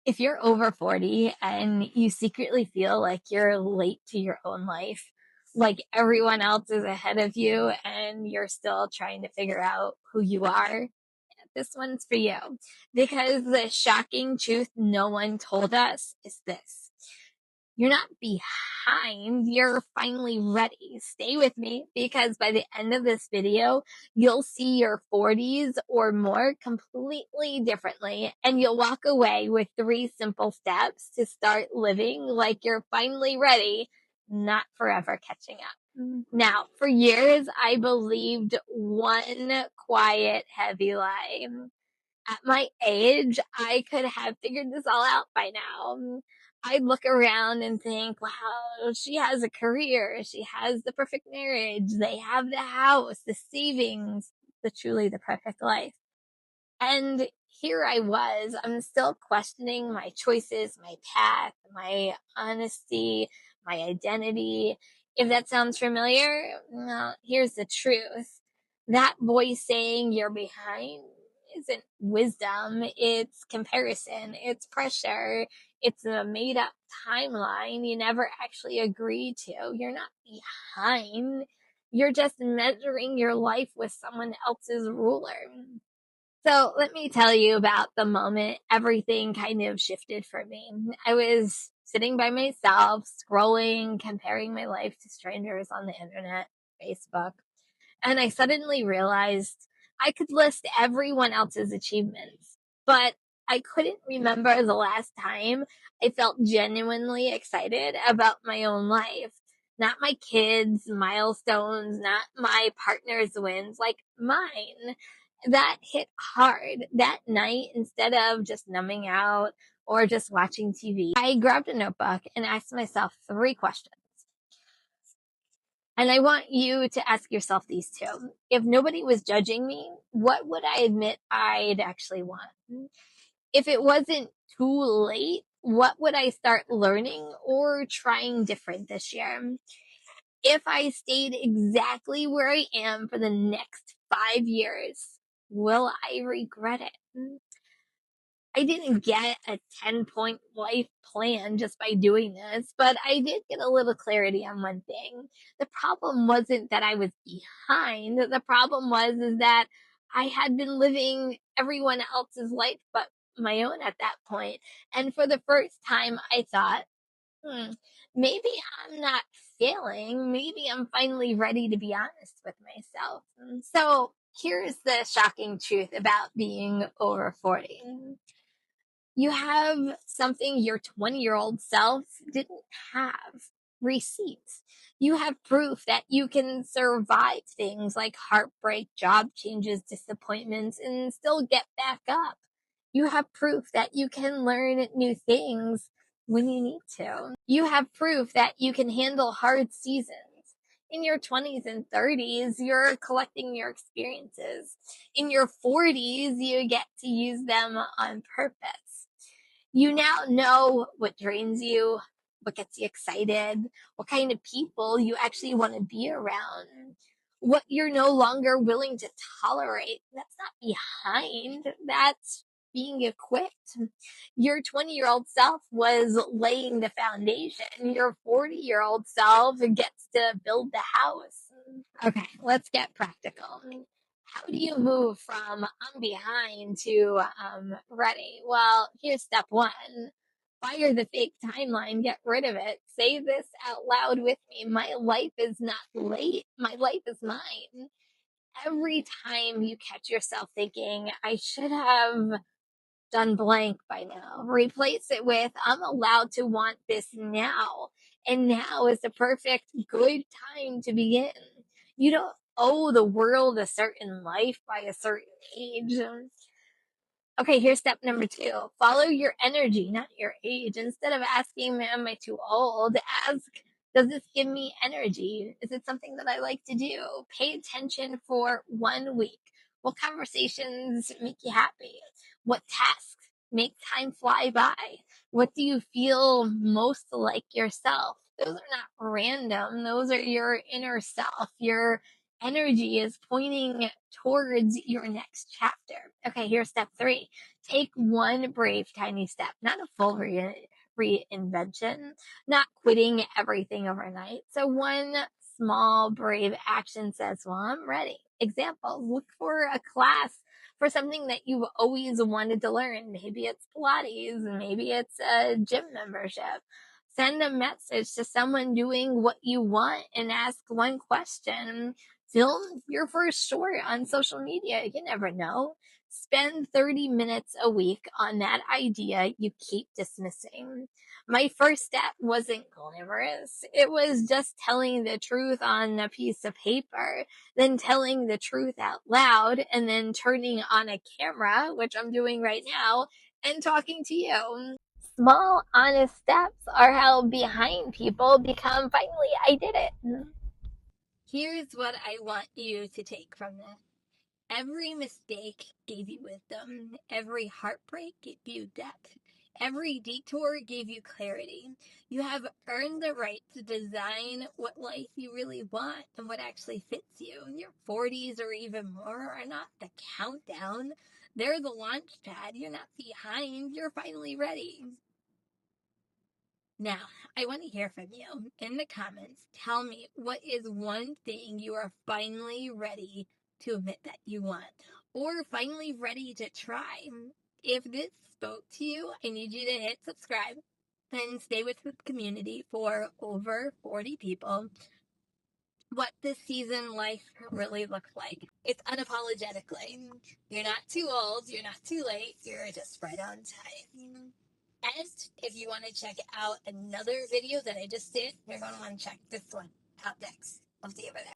If you're over 40 and you secretly feel like you're late to your own life, like everyone else is ahead of you and you're still trying to figure out who you are, this one's for you. Because the shocking truth no one told us is this: you're not behind, you're finally ready. Stay with me, because by the end of this video, you'll see your 40s or more completely differently, and you'll walk away with 3 simple steps to start living like you're finally ready, not forever catching up. Now, for years, I believed one quiet, heavy lie. At my age, I could have figured this all out by now. I'd look around and think, wow, she has a career. She has the perfect marriage. They have the house, the savings, truly the perfect life. And here I was, I'm still questioning my choices, my path, my honesty, my identity. If that sounds familiar, well, here's the truth. That voice saying you're behind isn't wisdom, it's comparison, it's pressure, it's a made up timeline you never actually agreed to. You're not behind, you're just measuring your life with someone else's ruler. So let me tell you about the moment everything kind of shifted for me. I was sitting by myself, scrolling, comparing my life to strangers on the internet, Facebook, and I suddenly realized I could list everyone else's achievements, but I couldn't remember the last time I felt genuinely excited about my own life. Not my kids' milestones, not my partner's wins, like mine. That hit hard that night. Instead of just numbing out or just watching TV, I grabbed a notebook and asked myself 3 questions. And I want you to ask yourself these too. If nobody was judging me, what would I admit I'd actually want? If it wasn't too late, what would I start learning or trying different this year? If I stayed exactly where I am for the next 5 years, will I regret it? I didn't get a 10-point life plan just by doing this, but I did get a little clarity on one thing. The problem wasn't that I was behind. The problem was is that I had been living everyone else's life but my own at that point. And for the first time, I thought, maybe I'm not failing. Maybe I'm finally ready to be honest with myself. So here's the shocking truth about being over 40. You have something your 20-year-old self didn't have: receipts. You have proof that you can survive things like heartbreak, job changes, disappointments, and still get back up. You have proof that you can learn new things when you need to. You have proof that you can handle hard seasons. In your 20s and 30s, you're collecting your experiences. In your 40s, you get to use them on purpose. You now know what drains you, what gets you excited, what kind of people you actually want to be around, what you're no longer willing to tolerate. That's not behind, that's being equipped. Your 20-year-old self was laying the foundation. Your 40-year-old self gets to build the house. Okay, let's get practical. How do you move from I'm behind to ready? Well, here's step 1. Fire the fake timeline, get rid of it. Say this out loud with me: my life is not late, my life is mine. Every time you catch yourself thinking, I should have done blank by now, replace it with, I'm allowed to want this now. And now is the perfect good time to begin. You don't owe the world a certain life by a certain age. Okay, here's step number 2. Follow your energy, not your age. Instead of asking, am I too old? Ask, does this give me energy? Is it something that I like to do? Pay attention for 1 week. What conversations make you happy? What tasks make time fly by? What do you feel most like yourself? Those are not random. Those are your inner self, your energy is pointing towards your next chapter. Okay, here's step 3. Take one brave, tiny step, not a full reinvention, not quitting everything overnight. So one small, brave action says, well, I'm ready. Example, look for a class for something that you've always wanted to learn. Maybe it's Pilates, maybe it's a gym membership. Send a message to someone doing what you want and ask one question. Film your first short on social media. You never know. Spend 30 minutes a week on that idea you keep dismissing. My first step wasn't glamorous. It was just telling the truth on a piece of paper, then telling the truth out loud, and then turning on a camera, which I'm doing right now, and talking to you. Small, honest steps are how behind people become finally, I did it. Here's what I want you to take from this. Every mistake gave you wisdom. Every heartbreak gave you depth. Every detour gave you clarity. You have earned the right to design what life you really want and what actually fits you. Your 40s or even more are not the countdown. They're the launch pad. You're not behind. You're finally ready. Now, I want to hear from you in the comments. Tell me, what is one thing you are finally ready to admit that you want, or finally ready to try? If this spoke to you, I need you to hit subscribe and stay with the community for over 40 people. What this season life really looks like. It's unapologetically. You're not too old, you're not too late, you're just right on time. And if you want to check out another video that I just did, you're going to want to check this one out next. I'll see you over there.